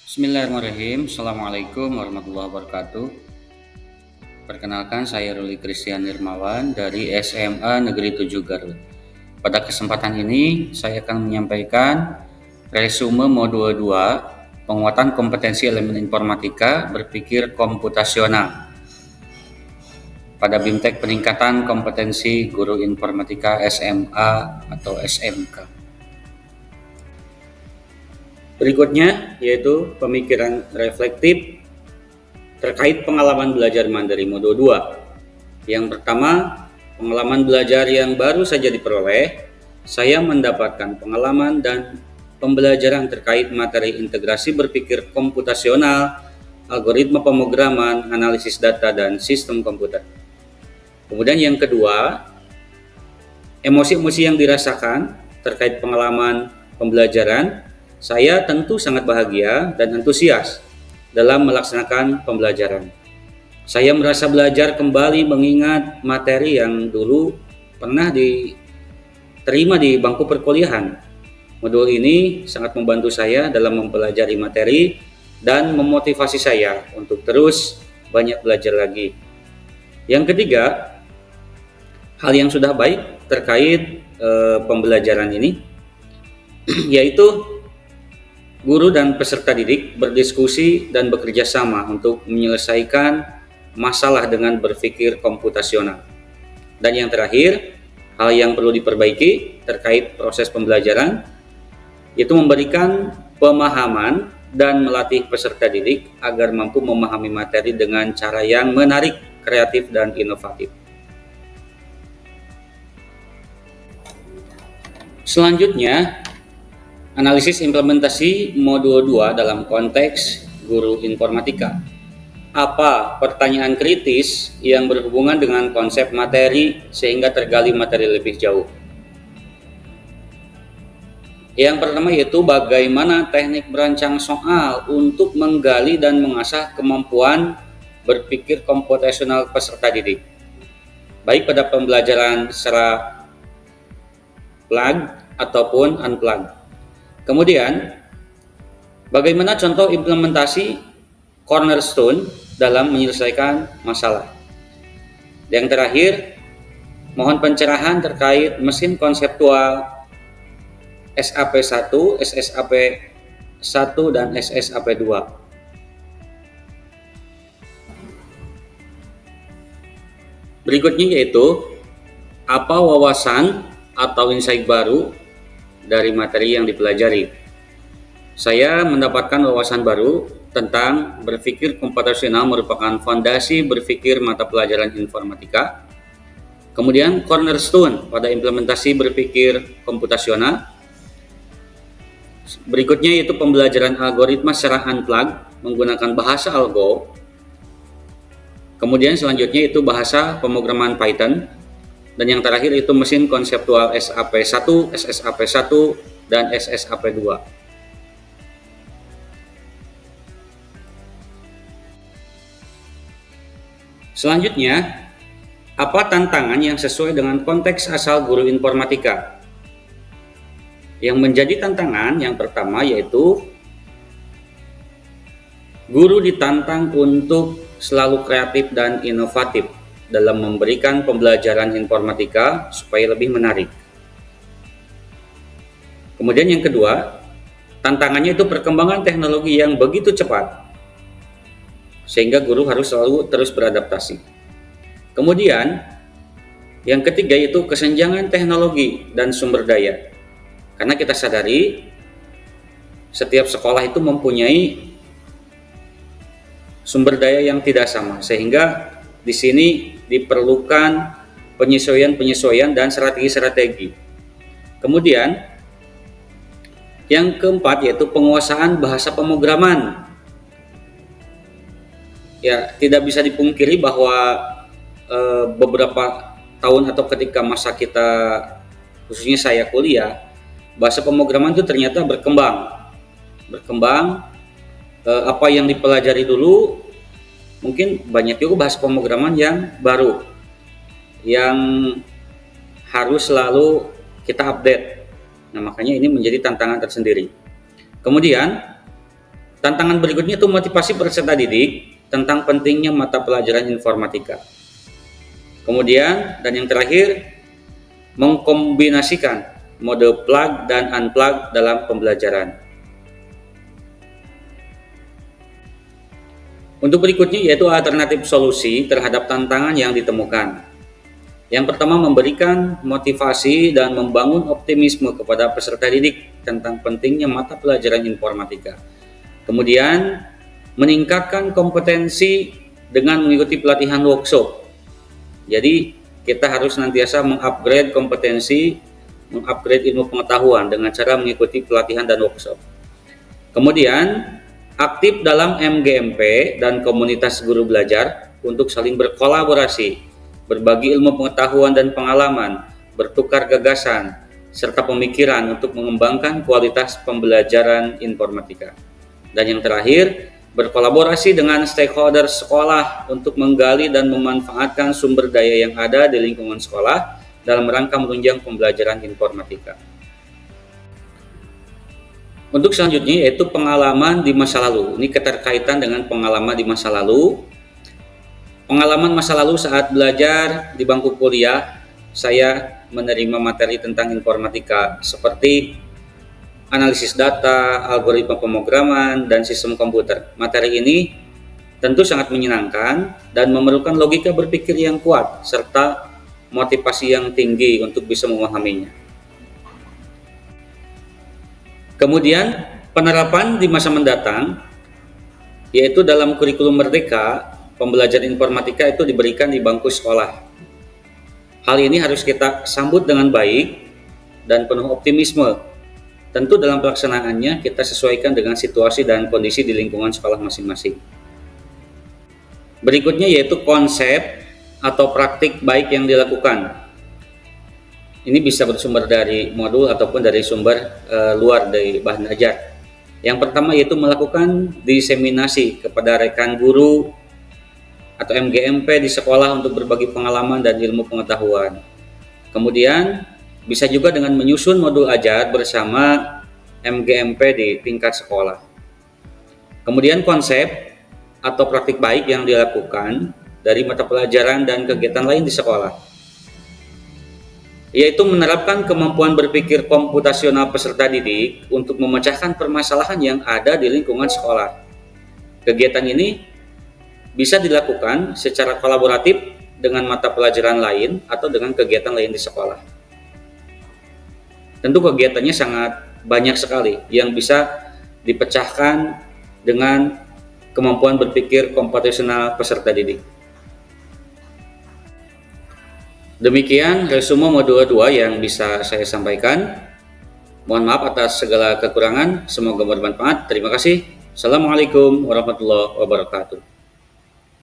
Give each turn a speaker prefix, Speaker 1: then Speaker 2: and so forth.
Speaker 1: Bismillahirrahmanirrahim. Assalamualaikum warahmatullahi wabarakatuh. Perkenalkan, saya Ruli Christian Nirmawan dari SMA Negeri 7 Garut. Pada kesempatan ini saya akan menyampaikan resume modul 2 penguatan kompetensi elemen informatika berpikir komputasional pada BIMTEK peningkatan kompetensi guru informatika SMA atau SMK. Berikutnya yaitu pemikiran reflektif terkait pengalaman belajar mandiri modul 2. Yang pertama, pengalaman belajar yang baru saja diperoleh. Saya mendapatkan pengalaman dan pembelajaran terkait materi integrasi berpikir komputasional, algoritma pemrograman, analisis data, dan sistem komputer. Kemudian yang kedua, emosi-emosi yang dirasakan terkait pengalaman pembelajaran. Saya tentu sangat bahagia dan antusias dalam melaksanakan pembelajaran. Saya merasa belajar kembali mengingat materi yang dulu pernah diterima di bangku perkuliahan. Modul ini sangat membantu saya dalam mempelajari materi dan memotivasi saya untuk terus banyak belajar lagi. Yang ketiga, hal yang sudah baik terkait pembelajaran ini yaitu guru dan peserta didik berdiskusi dan bekerja sama untuk menyelesaikan masalah dengan berpikir komputasional. Dan yang terakhir, hal yang perlu diperbaiki terkait proses pembelajaran yaitu memberikan pemahaman dan melatih peserta didik agar mampu memahami materi dengan cara yang menarik, kreatif, dan inovatif. Selanjutnya, analisis implementasi modul 2 dalam konteks guru informatika. Apa pertanyaan kritis yang berhubungan dengan konsep materi sehingga tergali materi lebih jauh? Yang pertama yaitu bagaimana teknik merancang soal untuk menggali dan mengasah kemampuan berpikir komputasional peserta didik, baik pada pembelajaran secara plug ataupun unplug. Kemudian, bagaimana contoh implementasi cornerstone dalam menyelesaikan masalah. Yang terakhir, mohon pencerahan terkait mesin konseptual SAP1, SSAP1, dan SSAP2. Berikutnya yaitu, apa wawasan atau insight baru dari materi yang dipelajari. Saya mendapatkan wawasan baru tentang berpikir komputasional merupakan fondasi berpikir mata pelajaran informatika. Kemudian cornerstone pada implementasi berpikir komputasional. Berikutnya yaitu pembelajaran algoritma secara unplug menggunakan bahasa algo. Kemudian selanjutnya itu bahasa pemrograman Python. Dan yang terakhir itu mesin konseptual SAP1, SSAP1, dan SSAP2. Selanjutnya, apa tantangan yang sesuai dengan konteks asal guru informatika? Yang menjadi tantangan yang pertama yaitu guru ditantang untuk selalu kreatif dan inovatif dalam memberikan pembelajaran informatika supaya lebih menarik. Kemudian yang kedua, tantangannya itu perkembangan teknologi yang begitu cepat, sehingga guru harus selalu terus beradaptasi. Kemudian, yang ketiga itu kesenjangan teknologi dan sumber daya. Karena kita sadari, setiap sekolah itu mempunyai sumber daya yang tidak sama, sehingga di sini diperlukan penyesuaian dan strategi-strategi. Kemudian yang keempat yaitu penguasaan bahasa pemrograman. Ya, tidak bisa dipungkiri bahwa beberapa tahun atau ketika masa kita, khususnya saya kuliah, bahasa pemrograman itu ternyata berkembang. Apa yang dipelajari dulu mungkin banyak juga bahasa pemrograman yang baru yang harus selalu kita update. Nah, makanya ini menjadi tantangan tersendiri. Kemudian Tantangan berikutnya itu motivasi peserta didik tentang pentingnya mata pelajaran informatika. Kemudian, dan yang terakhir, mengkombinasikan mode plug dan unplug dalam pembelajaran. Untuk berikutnya yaitu alternatif solusi terhadap tantangan yang ditemukan. Yang pertama, memberikan motivasi dan membangun optimisme kepada peserta didik tentang pentingnya mata pelajaran informatika. Kemudian, meningkatkan kompetensi dengan mengikuti pelatihan workshop. Jadi, kita harus senantiasa mengupgrade kompetensi, mengupgrade ilmu pengetahuan dengan cara mengikuti pelatihan dan workshop. Kemudian, aktif dalam MGMP dan komunitas guru belajar untuk saling berkolaborasi, berbagi ilmu pengetahuan dan pengalaman, bertukar gagasan, serta pemikiran untuk mengembangkan kualitas pembelajaran informatika. Dan yang terakhir, berkolaborasi dengan stakeholder sekolah untuk menggali dan memanfaatkan sumber daya yang ada di lingkungan sekolah dalam rangka menunjang pembelajaran informatika. Untuk selanjutnya yaitu pengalaman di masa lalu. Ini keterkaitan dengan pengalaman di masa lalu. Pengalaman masa lalu saat belajar di bangku kuliah, saya menerima materi tentang informatika seperti analisis data, algoritma pemrograman, dan sistem komputer. Materi ini tentu sangat menyenangkan dan memerlukan logika berpikir yang kuat serta motivasi yang tinggi untuk bisa memahaminya. Kemudian penerapan di masa mendatang yaitu dalam kurikulum merdeka, pembelajaran informatika itu diberikan di bangku sekolah. Hal ini harus kita sambut dengan baik dan penuh optimisme. Tentu dalam pelaksanaannya kita sesuaikan dengan situasi dan kondisi di lingkungan sekolah masing-masing. Berikutnya yaitu konsep atau praktik baik yang dilakukan. Ini bisa bersumber dari modul ataupun dari sumber luar dari bahan ajar. Yang pertama yaitu melakukan diseminasi kepada rekan guru atau MGMP di sekolah untuk berbagi pengalaman dan ilmu pengetahuan. Kemudian bisa juga dengan menyusun modul ajar bersama MGMP di tingkat sekolah. Kemudian konsep atau praktik baik yang dilakukan dari mata pelajaran dan kegiatan lain di sekolah, yaitu menerapkan kemampuan berpikir komputasional peserta didik untuk memecahkan permasalahan yang ada di lingkungan sekolah. Kegiatan ini bisa dilakukan secara kolaboratif dengan mata pelajaran lain atau dengan kegiatan lain di sekolah. Tentu kegiatannya sangat banyak sekali yang bisa dipecahkan dengan kemampuan berpikir komputasional peserta didik. Demikian resume modul 2 yang bisa saya sampaikan. Mohon maaf atas segala kekurangan, semoga bermanfaat. Terima kasih. Assalamualaikum warahmatullahi wabarakatuh.